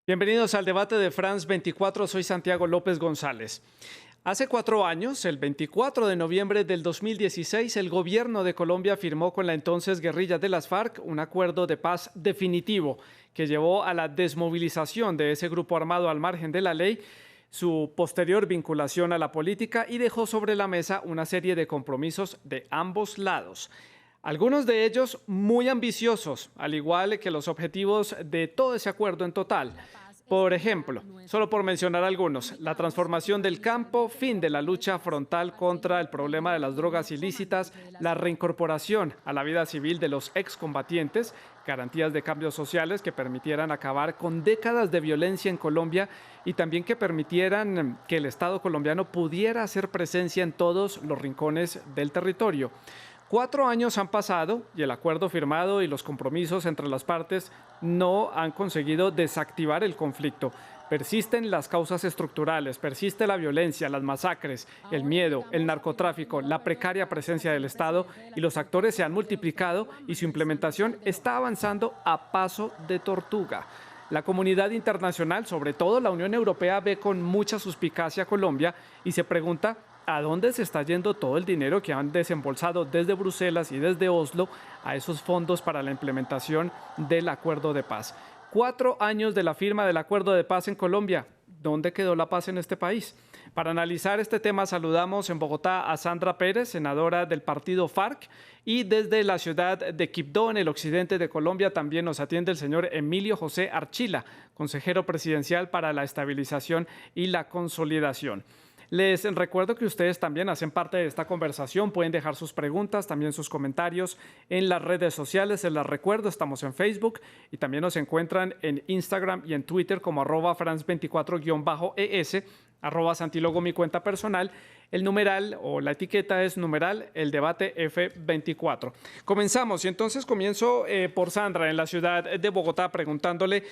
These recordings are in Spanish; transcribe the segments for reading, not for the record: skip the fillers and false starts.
Bienvenidos al debate de France 24, soy Santiago López González. Hace 4 años, el 24 de noviembre del 2016, el gobierno de Colombia firmó con la entonces guerrilla de las FARC un acuerdo de paz definitivo que llevó a la desmovilización de ese grupo armado al margen de la ley, su posterior vinculación a la política y dejó sobre la mesa una serie de compromisos de ambos lados. Algunos de ellos muy ambiciosos, al igual que los objetivos de todo ese acuerdo en total. Por ejemplo, solo por mencionar algunos, la transformación del campo, fin de la lucha frontal contra el problema de las drogas ilícitas, la reincorporación a la vida civil de los excombatientes, garantías de cambios sociales que permitieran acabar con décadas de violencia en Colombia y también que permitieran que el Estado colombiano pudiera hacer presencia en todos los rincones del territorio. 4 años han pasado y el acuerdo firmado y los compromisos entre las partes no han conseguido desactivar el conflicto. Persisten las causas estructurales, persiste la violencia, las masacres, el miedo, el narcotráfico, la precaria presencia del Estado y los actores se han multiplicado y su implementación está avanzando a paso de tortuga. La comunidad internacional, sobre todo la Unión Europea, ve con mucha suspicacia a Colombia y se pregunta a dónde se está yendo todo el dinero que han desembolsado desde Bruselas y desde Oslo a esos fondos para la implementación del acuerdo de paz. 4 años de la firma del acuerdo de paz en Colombia. ¿Dónde quedó la paz en este país? Para analizar este tema saludamos en Bogotá a Sandra Pérez, senadora del partido FARC, y desde la ciudad de Quibdó, en el occidente de Colombia, también nos atiende el señor Emilio José Archila, consejero presidencial para la estabilización y la consolidación. Les recuerdo que ustedes también hacen parte de esta conversación, pueden dejar sus preguntas, también sus comentarios en las redes sociales. Les recuerdo, estamos en Facebook y también nos encuentran en Instagram y en Twitter como @France24-ES, @Santilogo mi cuenta personal. El numeral o la etiqueta es numeral el debate F24. Comenzamos y entonces comienzo por Sandra en la ciudad de Bogotá preguntándole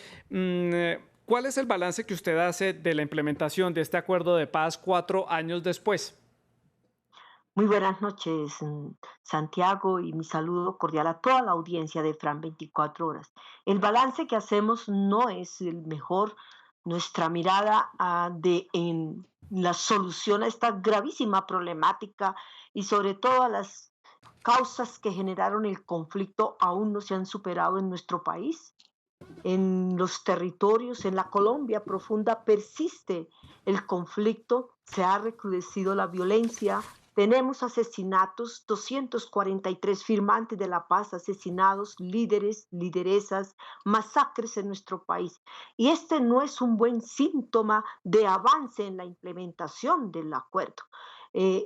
¿cuál es el balance que usted hace de la implementación de este acuerdo de paz 4 años después? Muy buenas noches, Santiago, y mi saludo cordial a toda la audiencia de Fran 24 horas. El balance que hacemos no es el mejor. Nuestra mirada en la solución a esta gravísima problemática y sobre todo a las causas que generaron el conflicto aún no se han superado en nuestro país. En los territorios, en la Colombia profunda, persiste el conflicto, se ha recrudecido la violencia, tenemos asesinatos, 243 firmantes de la paz asesinados, líderes, lideresas, masacres en nuestro país. Y este no es un buen síntoma de avance en la implementación del acuerdo.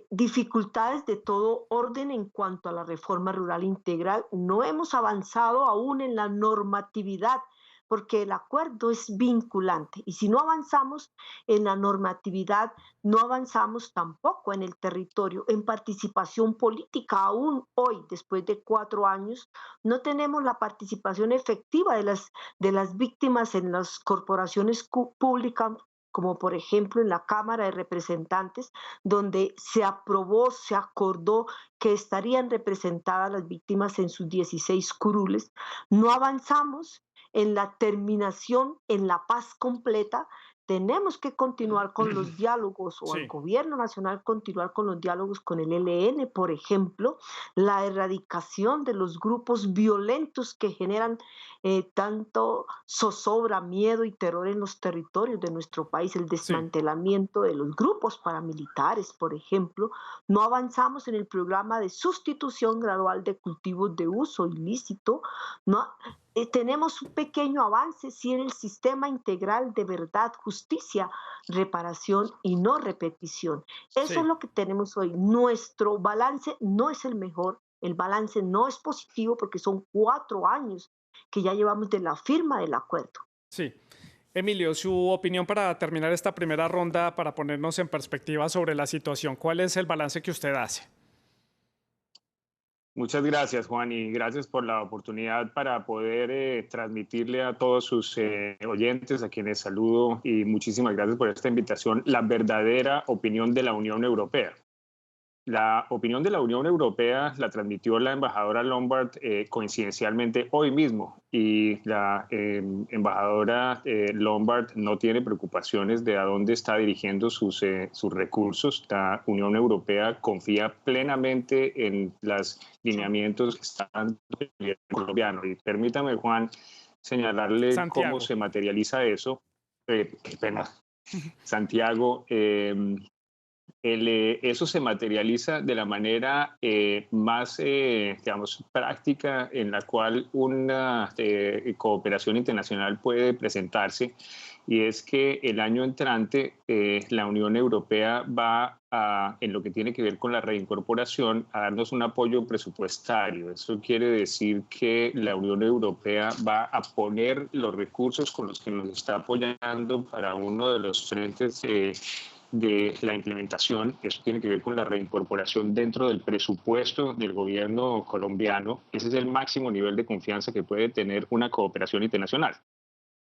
Dificultades de todo orden en cuanto a la reforma rural integral. No hemos avanzado aún en la normatividad porque el acuerdo es vinculante y si no avanzamos en la normatividad, no avanzamos tampoco en el territorio, en participación política. Aún hoy, después de 4 años, no tenemos la participación efectiva de las víctimas en las corporaciones públicas, como por ejemplo en la Cámara de Representantes, donde se aprobó, se acordó que estarían representadas las víctimas en sus 16 curules. No avanzamos en la terminación, en la paz completa. Tenemos que continuar con los diálogos o al Sí. gobierno nacional continuar con los diálogos con el ELN, por ejemplo, la erradicación de los grupos violentos que generan tanto zozobra, miedo y terror en los territorios de nuestro país, el Sí. desmantelamiento de los grupos paramilitares, por ejemplo. No avanzamos en el programa de sustitución gradual de cultivos de uso ilícito. No, tenemos un pequeño avance, sí, en el sistema integral de verdad, justicia, reparación y no repetición. Eso es Sí. lo que tenemos hoy. Nuestro balance no es el mejor, el balance no es positivo porque son 4 años que ya llevamos de la firma del acuerdo. Sí. Emilio, su opinión para terminar esta primera ronda, para ponernos en perspectiva sobre la situación. ¿Cuál es el balance que usted hace? Muchas gracias, Juan, y gracias por la oportunidad para poder transmitirle a todos sus oyentes, a quienes saludo, y muchísimas gracias por esta invitación, la verdadera opinión de la Unión Europea. La opinión de la Unión Europea la transmitió la embajadora Lombard coincidencialmente hoy mismo y la embajadora Lombard no tiene preocupaciones de a dónde está dirigiendo sus recursos. La Unión Europea confía plenamente en los lineamientos que están del gobierno colombiano. Y permítame, Juan, señalarle cómo Santiago. se materializa eso. Qué pena, Santiago. Eso se materializa de la manera más, digamos, práctica en la cual una cooperación internacional puede presentarse, y es que el año entrante la Unión Europea va a, en lo que tiene que ver con la reincorporación, a darnos un apoyo presupuestario. Eso quiere decir que la Unión Europea va a poner los recursos con los que nos está apoyando para uno de los frentes de la implementación. Eso tiene que ver con la reincorporación dentro del presupuesto del gobierno colombiano. Ese es el máximo nivel de confianza que puede tener una cooperación internacional.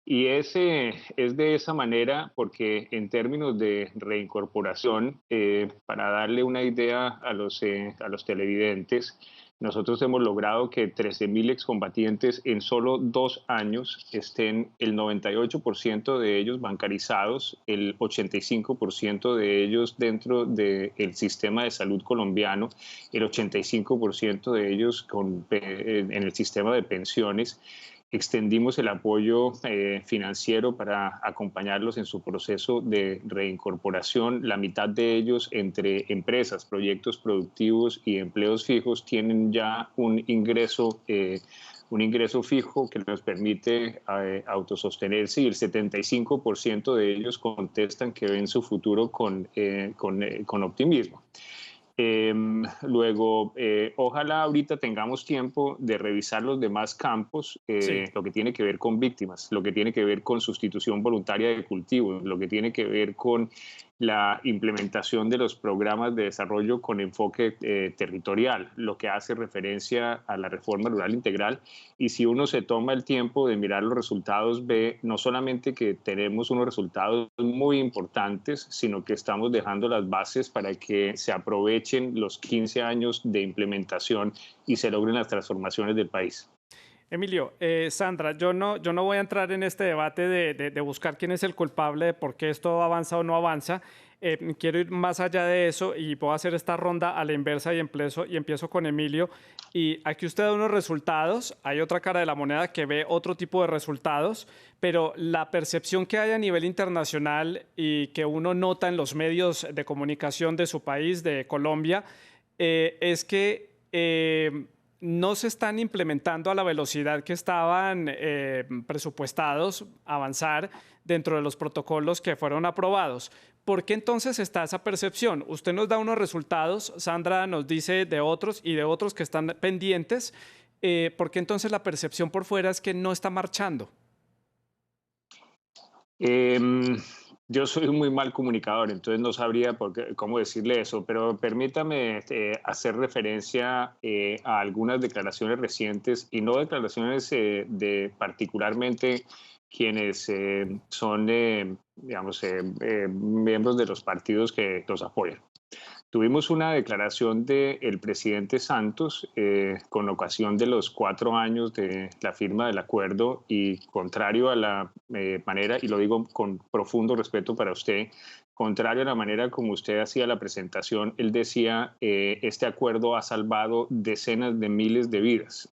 Y es de esa manera porque en términos de reincorporación, para darle una idea a los televidentes, nosotros hemos logrado que 13.000 excombatientes en solo 2 años estén el 98% de ellos bancarizados, el 85% de ellos dentro del sistema de salud colombiano, el 85% de ellos en el sistema de pensiones. Extendimos el apoyo financiero para acompañarlos en su proceso de reincorporación. La mitad de ellos, entre empresas, proyectos productivos y empleos fijos, tienen ya un ingreso fijo que les permite autosostenerse, y el 75% de ellos contestan que ven su futuro con optimismo. Luego, ojalá ahorita tengamos tiempo de revisar los demás campos, Sí. lo que tiene que ver con víctimas, lo que tiene que ver con sustitución voluntaria de cultivos, lo que tiene que ver con la implementación de los programas de desarrollo con enfoque territorial, lo que hace referencia a la reforma rural integral. Y si uno se toma el tiempo de mirar los resultados, ve no solamente que tenemos unos resultados muy importantes, sino que estamos dejando las bases para que se aprovechen los 15 años de implementación y se logren las transformaciones del país. Emilio, Sandra, yo no voy a entrar en este debate de buscar quién es el culpable de por qué esto avanza o no avanza. Quiero ir más allá de eso y puedo hacer esta ronda a la inversa y empiezo con Emilio. Y aquí usted da unos resultados, hay otra cara de la moneda que ve otro tipo de resultados, pero la percepción que hay a nivel internacional y que uno nota en los medios de comunicación de su país, de Colombia, es que no se están implementando a la velocidad que estaban presupuestados avanzar dentro de los protocolos que fueron aprobados. ¿Por qué entonces está esa percepción? Usted nos da unos resultados, Sandra nos dice de otros y de otros que están pendientes. ¿Por qué entonces la percepción por fuera es que no está marchando? Yo soy un muy mal comunicador, entonces no sabría cómo decirle eso, pero permítame hacer referencia a algunas declaraciones recientes, y no declaraciones de particularmente quienes son, digamos, miembros de los partidos que los apoyan. Tuvimos una declaración del presidente Santos con ocasión de los 4 años de la firma del acuerdo, y contrario a la manera, y lo digo con profundo respeto para usted, contrario a la manera como usted hacía la presentación, él decía, este acuerdo ha salvado decenas de miles de vidas.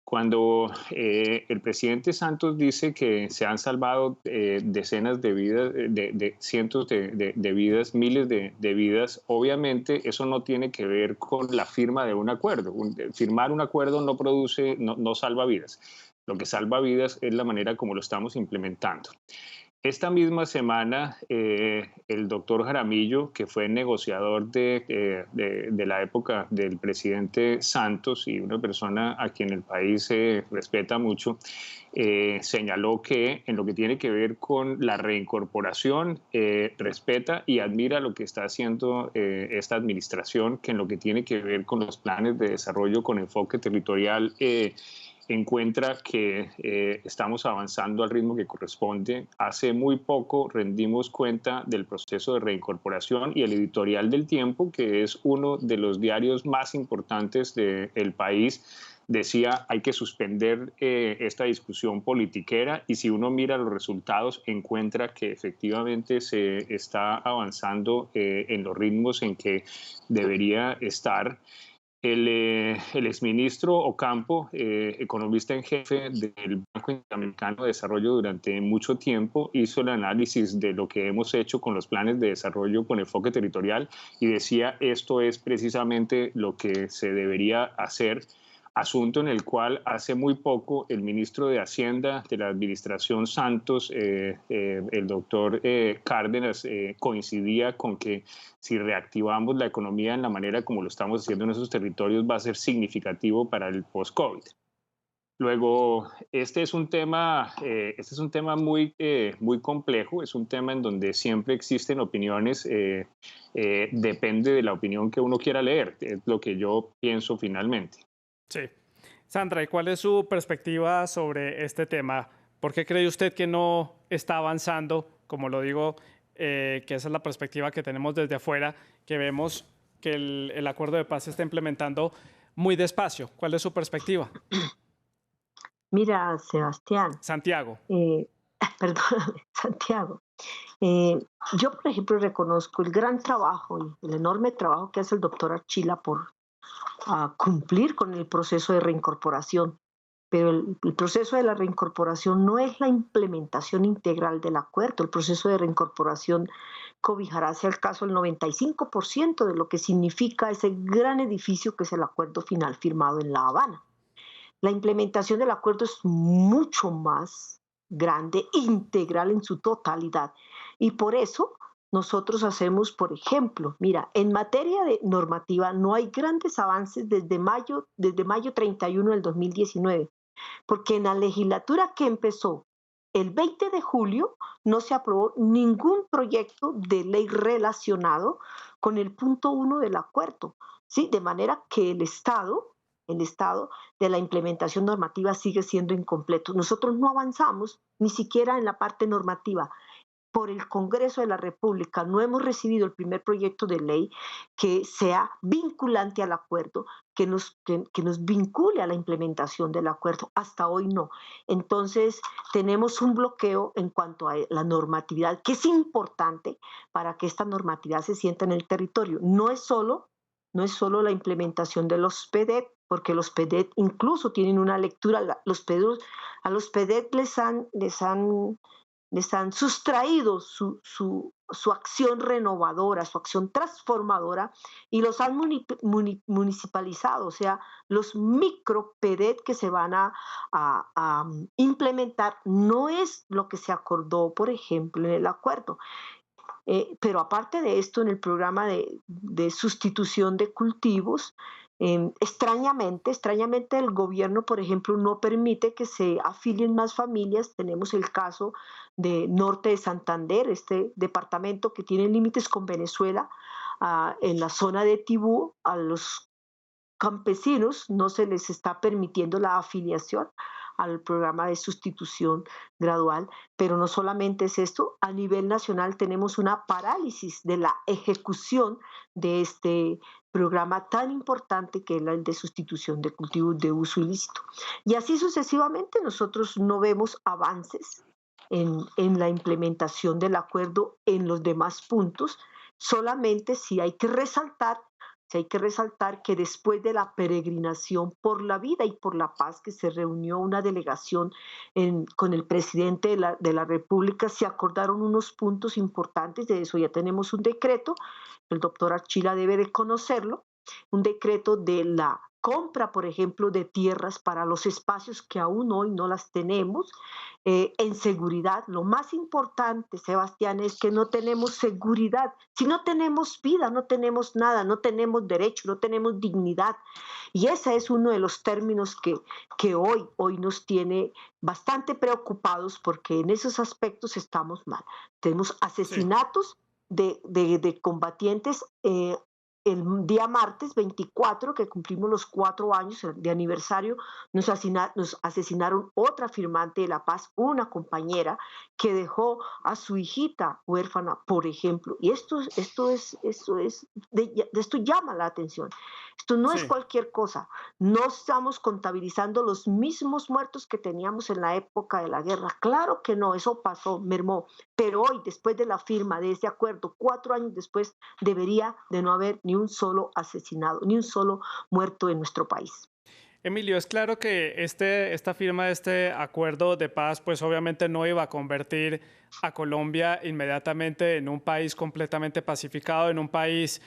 Cuando el presidente Santos dice que se han salvado decenas de vidas, de cientos de vidas, miles de vidas, obviamente eso no tiene que ver con la firma de un acuerdo. Firmar un acuerdo no produce, no salva vidas. Lo que salva vidas es la manera como lo estamos implementando. Esta misma semana, el doctor Jaramillo, que fue negociador de la época del presidente Santos y una persona a quien el país respeta mucho, señaló que en lo que tiene que ver con la reincorporación, respeta y admira lo que está haciendo esta administración, que en lo que tiene que ver con los planes de desarrollo con enfoque territorial, encuentra que estamos avanzando al ritmo que corresponde. Hace muy poco rendimos cuenta del proceso de reincorporación y el editorial del Tiempo, que es uno de los diarios más importantes del país, decía hay que suspender esta discusión politiquera, y si uno mira los resultados encuentra que efectivamente se está avanzando en los ritmos en que debería estar. El exministro Ocampo, economista en jefe del Banco Interamericano de Desarrollo durante mucho tiempo, hizo el análisis de lo que hemos hecho con los planes de desarrollo con enfoque territorial y decía esto es precisamente lo que se debería hacer, asunto en el cual hace muy poco el ministro de Hacienda de la administración Santos, el doctor Cárdenas, coincidía con que si reactivamos la economía en la manera como lo estamos haciendo en esos territorios va a ser significativo para el post-COVID. Luego, este es un tema muy complejo, es un tema en donde siempre existen opiniones, depende de la opinión que uno quiera leer, es lo que yo pienso finalmente. Sí. Sandra, ¿y cuál es su perspectiva sobre este tema? ¿Por qué cree usted que no está avanzando? Como lo digo, que esa es la perspectiva que tenemos desde afuera, que vemos que el acuerdo de paz se está implementando muy despacio. ¿Cuál es su perspectiva? Mira, Sebastián, Santiago. perdóname, Santiago. Eh, yo, por ejemplo, reconozco el gran trabajo y el enorme trabajo que hace el doctor Archila por cumplir con el proceso de reincorporación, pero el proceso de la reincorporación no es la implementación integral del acuerdo. El proceso de reincorporación cobijará, si al caso, el 95% de lo que significa ese gran edificio que es el acuerdo final firmado en La Habana. La implementación del acuerdo es mucho más grande, integral en su totalidad, y por eso nosotros hacemos, por ejemplo, mira, en materia de normativa no hay grandes avances desde mayo 31 del 2019, porque en la legislatura que empezó el 20 de julio no se aprobó ningún proyecto de ley relacionado con el punto 1 del acuerdo, ¿sí? De manera que el estado de la implementación normativa sigue siendo incompleto. Nosotros no avanzamos ni siquiera en la parte normativa. Por el Congreso de la República no hemos recibido el primer proyecto de ley que sea vinculante al acuerdo, que nos vincule a la implementación del acuerdo. Hasta hoy no. Entonces tenemos un bloqueo en cuanto a la normatividad, que es importante para que esta normatividad se sienta en el territorio. No es solo la implementación de los PEDET, porque los PEDET incluso tienen una lectura, a los PEDET les han sustraído su acción renovadora, su acción transformadora, y los han municipalizado, o sea, los micro PEDET que se van a implementar no es lo que se acordó, por ejemplo, en el acuerdo. Pero aparte de esto, en el programa de sustitución de cultivos, extrañamente el gobierno, por ejemplo, no permite que se afilien más familias. Tenemos el caso de Norte de Santander, este departamento que tiene límites con Venezuela, en la zona de Tibú. A los campesinos no se les está permitiendo la afiliación al programa de sustitución gradual, pero no solamente es esto, a nivel nacional tenemos una parálisis de la ejecución de este programa tan importante que es el de sustitución de cultivos de uso ilícito. Y así sucesivamente nosotros no vemos avances en la implementación del acuerdo en los demás puntos, solamente si hay que resaltar que después de la peregrinación por la vida y por la paz, que se reunió una delegación con el presidente de la República, se acordaron unos puntos importantes. De eso ya tenemos un decreto, el doctor Archila debe de conocerlo, un decreto de la compra, por ejemplo, de tierras para los espacios que aún hoy no las tenemos. En seguridad, lo más importante, Sebastián, es que no tenemos seguridad. Si no tenemos vida, no tenemos nada, no tenemos derecho, no tenemos dignidad. Y ese es uno de los términos que hoy nos tiene bastante preocupados, porque en esos aspectos estamos mal. Tenemos asesinatos de combatientes el día martes 24, que cumplimos los 4 años de aniversario, nos asesinaron otra firmante de la paz, una compañera que dejó a su hijita huérfana, por ejemplo. Y esto llama la atención. Esto no es Sí. cualquier cosa. No estamos contabilizando los mismos muertos que teníamos en la época de la guerra. Claro que no, eso pasó, mermó. Pero hoy, después de la firma de ese acuerdo, 4 años después, debería de no haber ni un solo asesinado, ni un solo muerto en nuestro país. Emilio, es claro que esta firma de este acuerdo de paz, pues obviamente no iba a convertir a Colombia inmediatamente en un país completamente pacificado, en un país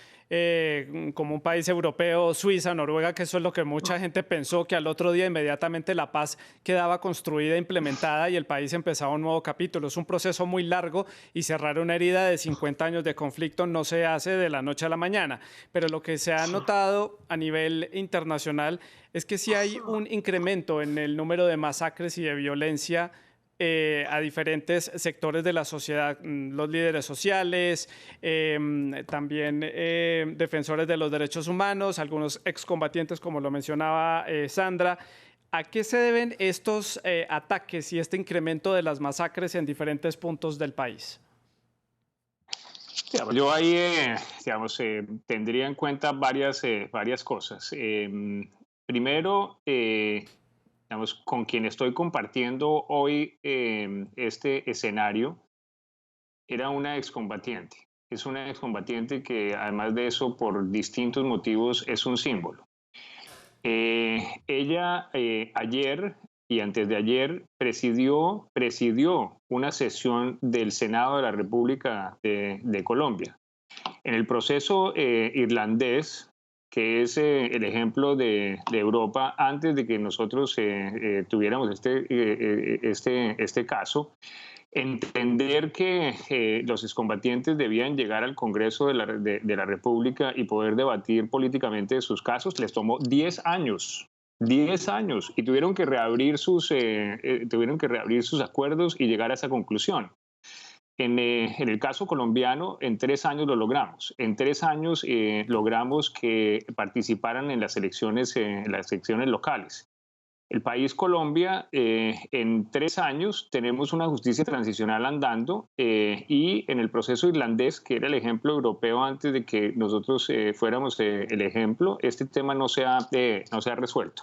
como un país europeo, Suiza, Noruega, que eso es lo que mucha gente pensó, que al otro día inmediatamente la paz quedaba construida, implementada y el país empezaba un nuevo capítulo. Es un proceso muy largo y cerrar una herida de 50 años de conflicto no se hace de la noche a la mañana, pero lo que se ha Sí. notado a nivel internacional es que sí hay un incremento en el número de masacres y de violencia a diferentes sectores de la sociedad, los líderes sociales, también defensores de los derechos humanos, algunos excombatientes, como lo mencionaba Sandra. ¿A qué se deben estos ataques y este incremento de las masacres en diferentes puntos del país? Yo ahí, tendría en cuenta varias cosas. Primero, con quien estoy compartiendo hoy este escenario, era una excombatiente. Es una excombatiente que, además de eso, por distintos motivos, es un símbolo. Ella ayer y antes de ayer presidió una sesión del Senado de la República de Colombia. En el proceso irlandés, que es el ejemplo de Europa, antes de que nosotros tuviéramos este caso, entender que los excombatientes debían llegar al Congreso de la República y poder debatir políticamente sus casos, les tomó 10 años. 10 años y tuvieron que reabrir sus acuerdos y llegar a esa conclusión. En el caso colombiano, en 3 años lo logramos. En 3 años logramos que participaran en las elecciones locales. El país Colombia, en 3 años tenemos una justicia transicional andando y en el proceso irlandés, que era el ejemplo europeo antes de que nosotros fuéramos el ejemplo, este tema no se ha resuelto.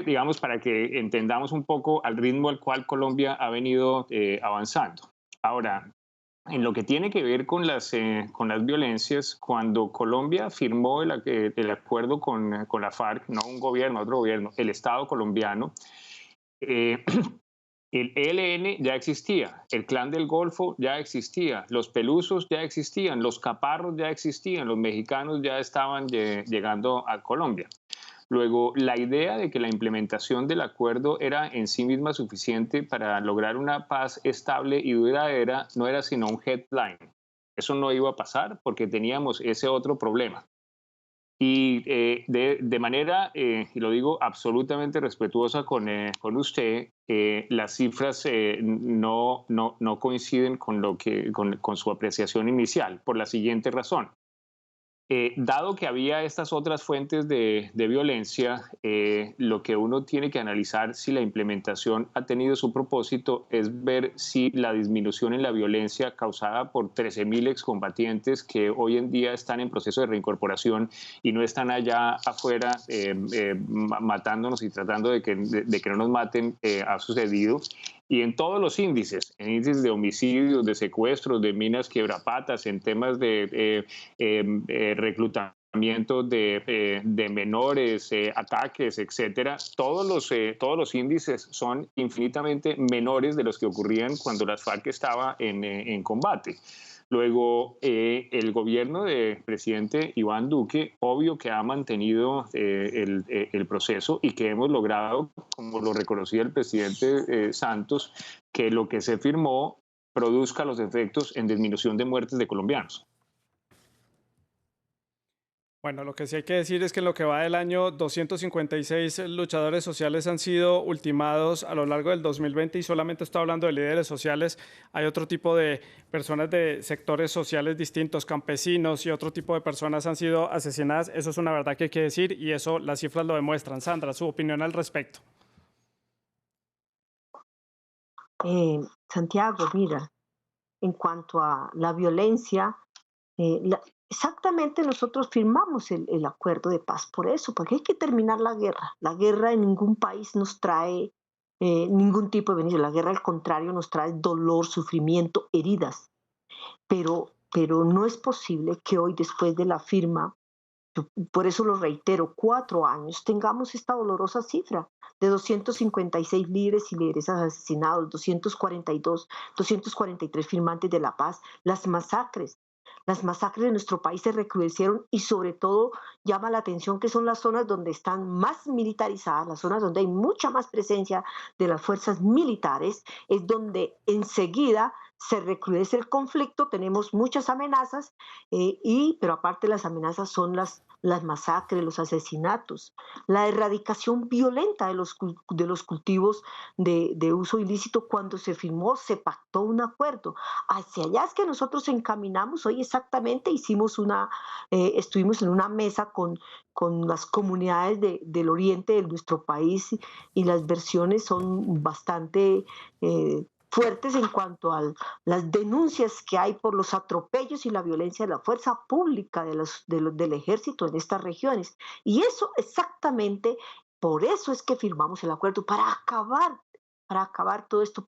Digamos, para que entendamos un poco al ritmo al cual Colombia ha venido avanzando. Ahora, en lo que tiene que ver con las violencias, cuando Colombia firmó el acuerdo con la FARC, no un gobierno, otro gobierno, el Estado colombiano, eh, el ELN ya existía, el Clan del Golfo ya existía, los Pelusos ya existían, los Caparros ya existían, los mexicanos ya estaban llegando a Colombia. Luego, la idea de que la implementación del acuerdo era en sí misma suficiente para lograr una paz estable y duradera no era sino un headline. Eso no iba a pasar porque teníamos ese otro problema. Y de manera, y lo digo absolutamente respetuosa con usted, las cifras no coinciden con su apreciación inicial, por la siguiente razón. Dado que había estas otras fuentes de violencia, lo que uno tiene que analizar si la implementación ha tenido su propósito es ver si la disminución en la violencia causada por 13.000 excombatientes que hoy en día están en proceso de reincorporación y no están allá afuera matándonos y tratando de que no nos maten, ha sucedido. Y en todos los índices, en índices de homicidios, de secuestros, de minas quiebrapatas, en temas de reclutamiento de menores, ataques, etcétera, todos los índices son infinitamente menores de los que ocurrían cuando la FARC estaba en combate. Luego, el gobierno del presidente Iván Duque, obvio que ha mantenido el proceso y que hemos logrado, como lo reconocía el presidente Santos, que lo que se firmó produzca los efectos en disminución de muertes de colombianos. Bueno, lo que sí hay que decir es que en lo que va del año, 256 luchadores sociales han sido ultimados a lo largo del 2020 y solamente estoy hablando de líderes sociales. Hay otro tipo de personas de sectores sociales distintos, campesinos y otro tipo de personas han sido asesinadas. Eso es una verdad que hay que decir y eso las cifras lo demuestran. Sandra, su opinión al respecto. Santiago, mira, en cuanto a la violencia, exactamente nosotros firmamos el acuerdo de paz por eso, porque hay que terminar la guerra. La guerra en ningún país nos trae ningún tipo de beneficio. La guerra, al contrario, nos trae dolor, sufrimiento, heridas. Pero no es posible que hoy, después de la firma, por eso lo reitero, 4 años, tengamos esta dolorosa cifra de 256 líderes y lideresas asesinados, 243 firmantes de la paz, las masacres de nuestro país se recrudecieron y sobre todo llama la atención que son las zonas donde están más militarizadas, las zonas donde hay mucha más presencia de las fuerzas militares, es donde enseguida se recrudece el conflicto, tenemos muchas amenazas, pero aparte las amenazas son las masacres, los asesinatos, la erradicación violenta de los cultivos de uso ilícito. Cuando se firmó, se pactó un acuerdo. Hacia allá es que nosotros encaminamos. Hoy exactamente estuvimos en una mesa con las comunidades del oriente de nuestro país y las versiones son bastante fuertes en cuanto a las denuncias que hay por los atropellos y la violencia de la fuerza pública del ejército en estas regiones. Y eso exactamente, por eso es que firmamos el acuerdo, para acabar todo esto,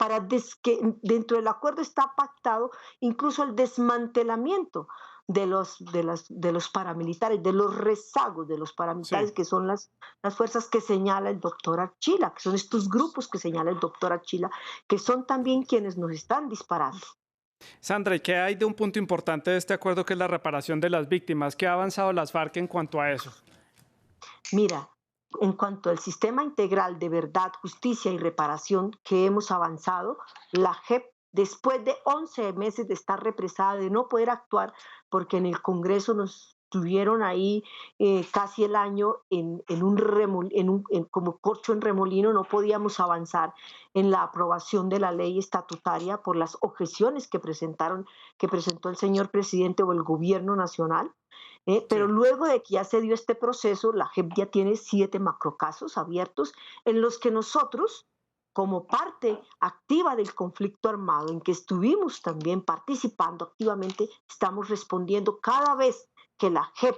que dentro del acuerdo está pactado incluso el desmantelamiento de los paramilitares, de los rezagos de los Sí. paramilitares, que son las fuerzas que señala el doctor Archila, que son estos grupos que señala el doctor Archila, que son también quienes nos están disparando. Sandra, ¿y qué hay de un punto importante de este acuerdo que es la reparación de las víctimas? ¿Qué ha avanzado las FARC en cuanto a eso? Mira, en cuanto al sistema integral de verdad, justicia y reparación que hemos avanzado, la JEP, después de 11 meses de estar represada, de no poder actuar, porque en el Congreso nos tuvieron ahí casi el año como corcho en remolino, no podíamos avanzar en la aprobación de la ley estatutaria por las objeciones que presentó el señor presidente o el gobierno nacional. Pero Sí. luego de que ya se dio este proceso, la JEP ya tiene 7 macrocasos abiertos en los que nosotros, como parte activa del conflicto armado, en que estuvimos también participando activamente, estamos respondiendo que la JEP,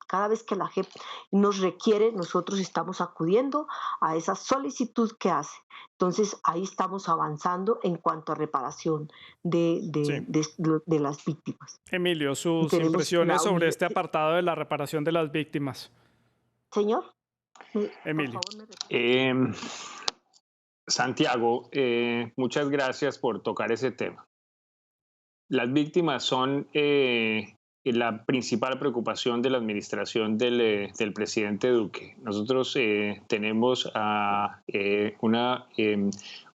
cada vez que la JEP nos requiere, nosotros estamos acudiendo a esa solicitud que hace. Entonces, ahí estamos avanzando en cuanto a reparación Sí. de las víctimas. Emilio, Y sus tenemos impresiones sobre este apartado de la reparación de las víctimas. Señor, por Emilio. favor, me repite. Santiago, muchas gracias por tocar ese tema. Las víctimas son la principal preocupación de la administración del presidente Duque. Nosotros tenemos una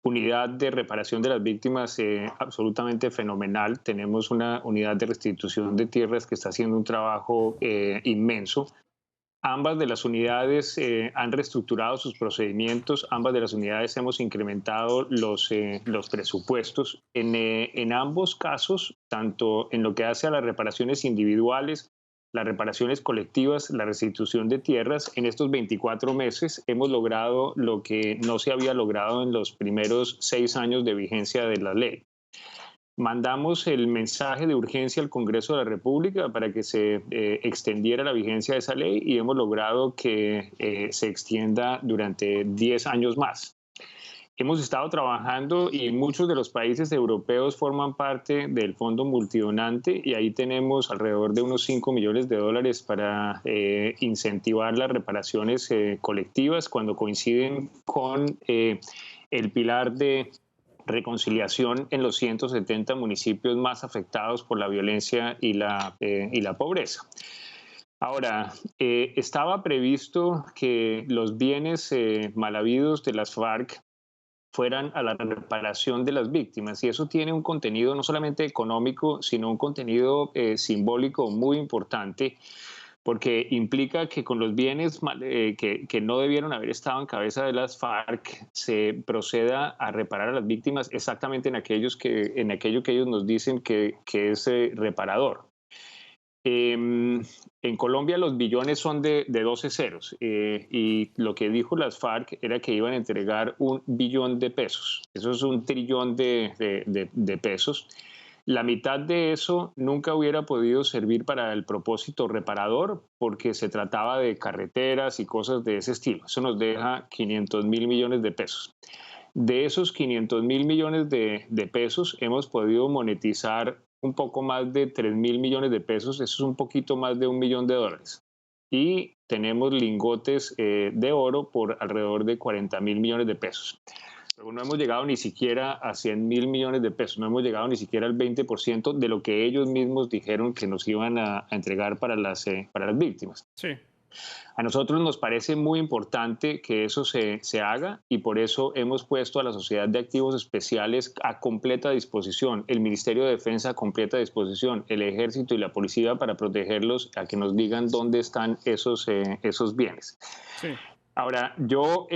unidad de reparación de las víctimas absolutamente fenomenal. Tenemos una unidad de restitución de tierras que está haciendo un trabajo inmenso. Ambas de las unidades han reestructurado sus procedimientos, ambas de las unidades hemos incrementado los presupuestos. En ambos casos, tanto en lo que hace a las reparaciones individuales, las reparaciones colectivas, la restitución de tierras, en estos 24 meses hemos logrado lo que no se había logrado en los primeros 6 años de vigencia de la ley. Mandamos el mensaje de urgencia al Congreso de la República para que se extendiera la vigencia de esa ley y hemos logrado que se extienda durante 10 años más. Hemos estado trabajando y muchos de los países europeos forman parte del Fondo Multidonante y ahí tenemos alrededor de unos 5 millones de dólares para incentivar las reparaciones colectivas cuando coinciden con el pilar de reconciliación en los 170 municipios más afectados por la violencia y la pobreza. Ahora, estaba previsto que los bienes mal habidos de las FARC fueran a la reparación de las víctimas y eso tiene un contenido no solamente económico, sino un contenido simbólico muy importante, porque implica que con los bienes que no debieron haber estado en cabeza de las FARC se proceda a reparar a las víctimas exactamente en aquello que ellos nos dicen que es reparador. En Colombia los billones son de 12 ceros y lo que dijo las FARC era que iban a entregar 1 billón de pesos. Eso es 1 trillón de pesos. La mitad de eso nunca hubiera podido servir para el propósito reparador porque se trataba de carreteras y cosas de ese estilo. Eso nos deja 500.000 millones de pesos. De esos 500.000 millones de pesos hemos podido monetizar un poco más de 3.000 millones de pesos. Eso es un poquito más de $1 millón. Y tenemos lingotes de oro por alrededor de 40.000 millones de pesos. Pero no hemos llegado ni siquiera a 100.000 millones de pesos, no hemos llegado ni siquiera al 20% de lo que ellos mismos dijeron que nos iban a entregar para las víctimas. Sí. A nosotros nos parece muy importante que eso se haga y por eso hemos puesto a la Sociedad de Activos Especiales a completa disposición, el Ministerio de Defensa a completa disposición, el Ejército y la Policía para protegerlos, a que nos digan dónde están esos bienes. Sí. Ahora, yo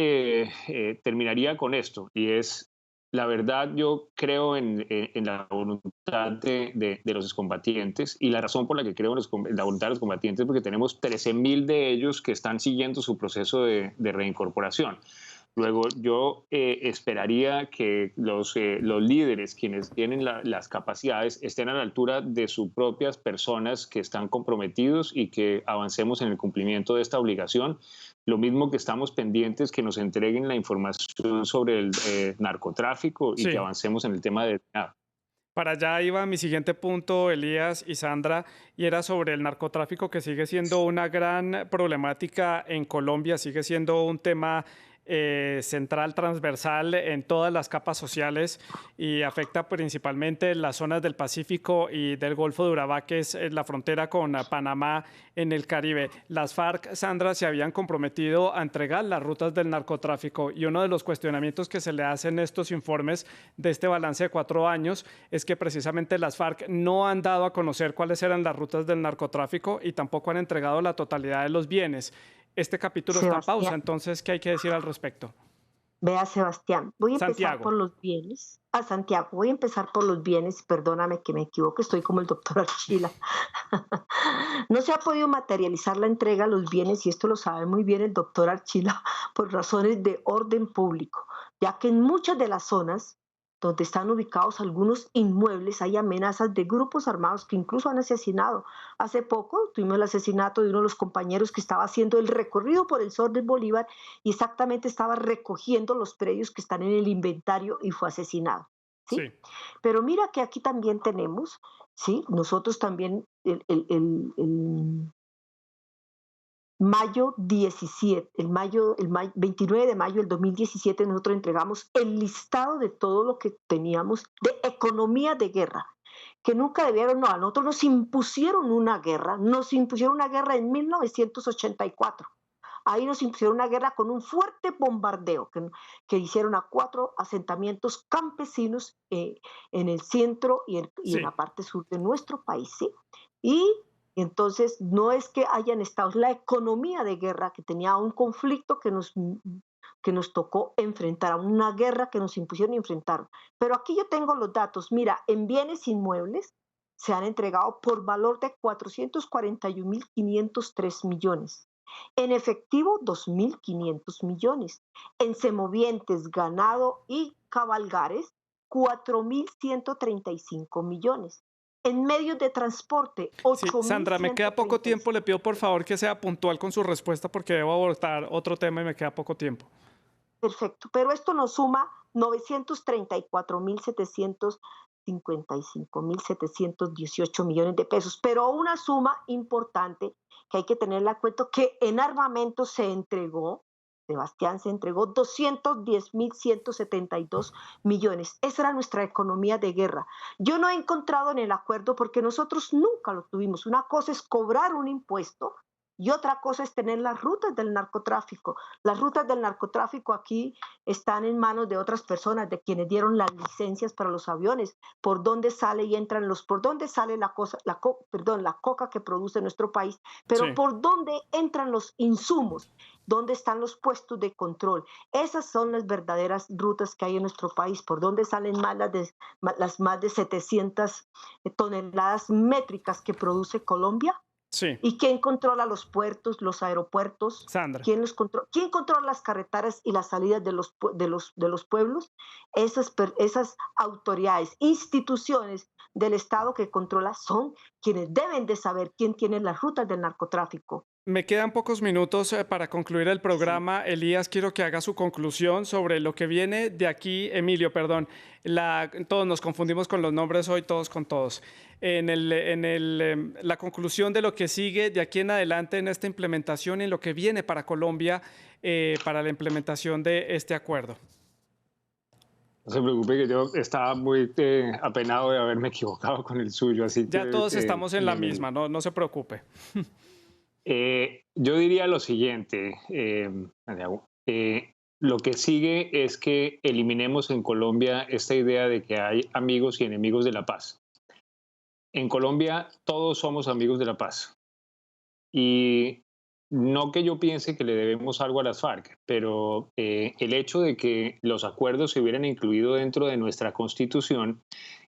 terminaría con esto y es, la verdad, yo creo en la voluntad de los excombatientes y la razón por la que creo en la voluntad de los combatientes es porque tenemos 13.000 de ellos que están siguiendo su proceso de reincorporación. Luego, yo esperaría que los líderes, quienes tienen las capacidades, estén a la altura de sus propias personas que están comprometidos y que avancemos en el cumplimiento de esta obligación. Lo mismo que estamos pendientes que nos entreguen la información sobre el narcotráfico y que avancemos en el tema de... Para allá iba mi siguiente punto, Elías y Sandra, y era sobre el narcotráfico, que sigue siendo una gran problemática en Colombia, sigue siendo un tema central, transversal en todas las capas sociales y afecta principalmente las zonas del Pacífico y del Golfo de Urabá, que es la frontera con Panamá en el Caribe. Las FARC, Sandra, se habían comprometido a entregar las rutas del narcotráfico y uno de los cuestionamientos que se le hacen en estos informes de este balance de 4 años es que precisamente las FARC no han dado a conocer cuáles eran las rutas del narcotráfico y tampoco han entregado la totalidad de los bienes. Este capítulo está en pausa, entonces, ¿qué hay que decir al respecto? Vea, Sebastián, voy a empezar por los bienes. Santiago, voy a empezar por los bienes. Perdóname que me equivoque, estoy como el doctor Archila. No se ha podido materializar la entrega de los bienes, y esto lo sabe muy bien el doctor Archila, por razones de orden público, ya que en muchas de las zonas donde están ubicados algunos inmuebles, hay amenazas de grupos armados que incluso han asesinado. Hace poco tuvimos el asesinato de uno de los compañeros que estaba haciendo el recorrido por el Sur del Bolívar y exactamente estaba recogiendo los predios que están en el inventario y fue asesinado. ¿Sí? Sí. Pero mira que aquí también tenemos, ¿sí? Nosotros también, mayo 17, 29 de mayo del 2017, nosotros entregamos el listado de todo lo que teníamos de economía de guerra, que nunca debieron, no, a nosotros nos impusieron una guerra en 1984. Ahí nos impusieron una guerra con un fuerte bombardeo que hicieron a 4 asentamientos campesinos en el centro y en la parte sur de nuestro país, ¿sí? Y entonces no es que hayan estado, es la economía de guerra que tenía un conflicto que nos tocó enfrentar, a una guerra que nos impusieron enfrentar. Pero aquí yo tengo los datos. Mira, en bienes inmuebles se han entregado por valor de 441.503 millones. En efectivo, 2.500 millones. En semovientes, ganado y cabalgares, 4.135 millones. En medios de transporte, 8.000. Sí, Sandra, me queda poco tiempo. Le pido por favor que sea puntual con su respuesta porque debo abordar otro tema y me queda poco tiempo. Perfecto, pero esto nos suma 934.755.718 millones de pesos, pero una suma importante que hay que tenerla en cuenta, que en armamento se entregó, Sebastián, se entregó 210.172 millones. Esa era nuestra economía de guerra. Yo no he encontrado en el acuerdo, porque nosotros nunca lo tuvimos. Una cosa es cobrar un impuesto Y otra cosa es tener las rutas del narcotráfico. Las rutas del narcotráfico aquí están en manos de otras personas, de quienes dieron las licencias para los aviones, por dónde sale y entran por dónde sale la coca que produce nuestro país, pero Sí. por dónde entran los insumos, dónde están los puestos de control. Esas son las verdaderas rutas que hay en nuestro país, por dónde salen las más de 700 toneladas métricas que produce Colombia. Sí, ¿Y quién controla los puertos, los aeropuertos? Sandra. ¿Quién controla las carreteras y las salidas de los pueblos? Esas autoridades, instituciones del Estado que controla son quienes deben de saber quién tiene las rutas del narcotráfico. Me quedan pocos minutos para concluir el Sí. programa. Elías, quiero que haga su conclusión sobre lo que viene de aquí. Emilio, perdón. Todos nos confundimos con los nombres hoy, todos con todos. La conclusión de lo que sigue de aquí en adelante en esta implementación y en lo que viene para Colombia para la implementación de este acuerdo. No se preocupe que yo estaba muy apenado de haberme equivocado con el suyo, así Ya que todos estamos en la misma, no se preocupe. yo diría lo siguiente, Santiago. Lo que sigue es que eliminemos en Colombia esta idea de que hay amigos y enemigos de la paz. En Colombia todos somos amigos de la paz. Y no que yo piense que le debemos algo a las FARC, pero el hecho de que los acuerdos se hubieran incluido dentro de nuestra Constitución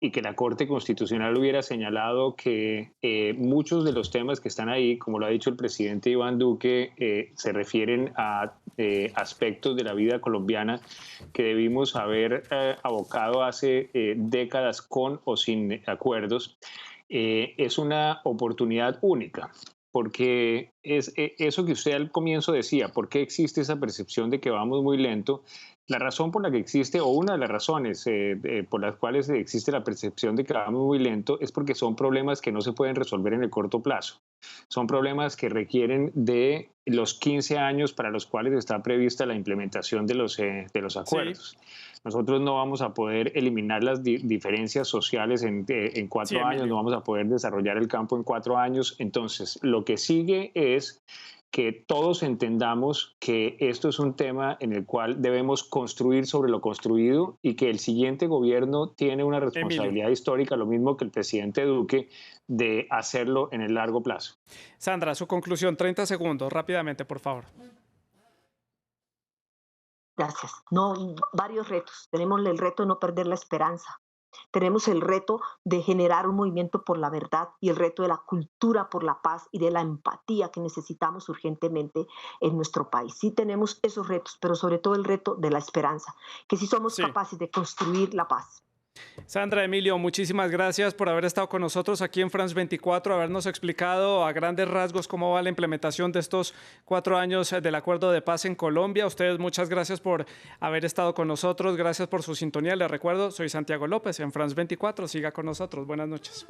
y que la Corte Constitucional hubiera señalado que muchos de los temas que están ahí, como lo ha dicho el presidente Iván Duque, se refieren a aspectos de la vida colombiana que debimos haber abocado hace décadas con o sin acuerdos, es una oportunidad única. Porque es eso que usted al comienzo decía, ¿por qué existe esa percepción de que vamos muy lento? La razón por la que existe, o una de las razones por las cuales existe la percepción de que vamos muy lento, es porque son problemas que no se pueden resolver en el corto plazo. Son problemas que requieren de los 15 años para los cuales está prevista la implementación de los acuerdos. Sí. Nosotros no vamos a poder eliminar las diferencias sociales en 4 años, no vamos a poder desarrollar el campo en 4 años. Entonces, lo que sigue es que todos entendamos que esto es un tema en el cual debemos construir sobre lo construido y que el siguiente gobierno tiene una responsabilidad histórica, lo mismo que el presidente Duque, de hacerlo en el largo plazo. Sandra, su conclusión, 30 segundos, rápidamente, por favor. Gracias. No, varios retos. Tenemos el reto de no perder la esperanza. Tenemos el reto de generar un movimiento por la verdad y el reto de la cultura por la paz y de la empatía que necesitamos urgentemente en nuestro país. Sí tenemos esos retos, pero sobre todo el reto de la esperanza, que sí somos capaces de construir la paz. Sandra, Emilio, muchísimas gracias por haber estado con nosotros aquí en France 24, habernos explicado a grandes rasgos cómo va la implementación de estos 4 años del Acuerdo de Paz en Colombia. A ustedes muchas gracias por haber estado con nosotros, gracias por su sintonía. Les recuerdo, soy Santiago López en France 24, siga con nosotros. Buenas noches.